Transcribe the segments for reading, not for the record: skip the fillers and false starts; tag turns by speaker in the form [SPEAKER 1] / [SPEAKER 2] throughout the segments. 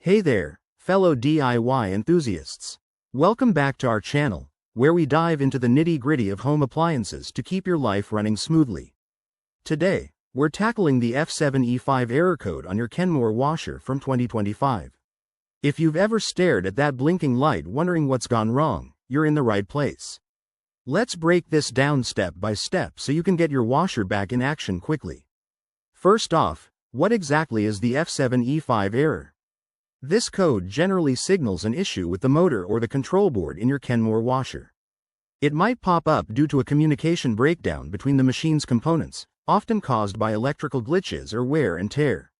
[SPEAKER 1] Hey there, fellow DIY enthusiasts. Welcome back to our channel, where we dive into the nitty-gritty of home appliances to keep your life running smoothly. Today, we're tackling the F7E5 error code on your Kenmore washer from 2025. If you've ever stared at that blinking light wondering what's gone wrong, you're in the right place. Let's break this down step by step so you can get your washer back in action quickly. First off, what exactly is the F7E5 error? This code generally signals an issue with the motor or the control board in your Kenmore washer. It might pop up due to a communication breakdown between the machine's components, often caused by electrical glitches or wear and tear.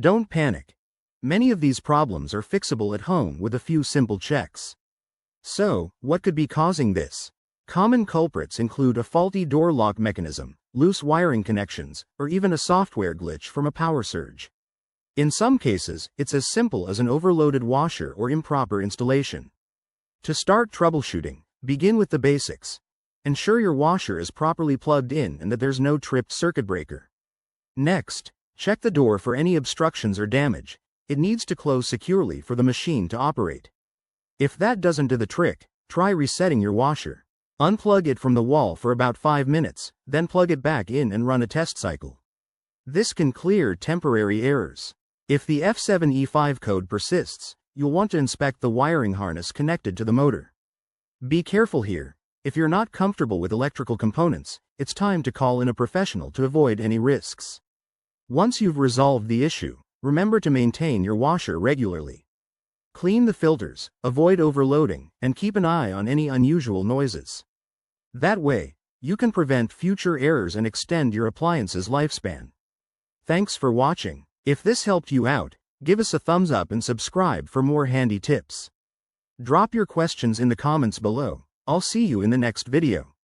[SPEAKER 1] Don't panic. Many of these problems are fixable at home with a few simple checks. So, what could be causing this? Common culprits include a faulty door lock mechanism, loose wiring connections, or even a software glitch from a power surge. In some cases, it's as simple as an overloaded washer or improper installation. To start troubleshooting, begin with the basics. Ensure your washer is properly plugged in and that there's no tripped circuit breaker. Next, check the door for any obstructions or damage. It needs to close securely for the machine to operate. If that doesn't do the trick, try resetting your washer. Unplug it from the wall for about 5 minutes, then plug it back in and run a test cycle. This can clear temporary errors. If the F7E5 code persists, you'll want to inspect the wiring harness connected to the motor. Be careful here. If you're not comfortable with electrical components, it's time to call in a professional to avoid any risks. Once you've resolved the issue, remember to maintain your washer regularly. Clean the filters, avoid overloading, and keep an eye on any unusual noises. That way, you can prevent future errors and extend your appliance's lifespan. Thanks for watching. If this helped you out, give us a thumbs up and subscribe for more handy tips. Drop your questions in the comments below. I'll see you in the next video.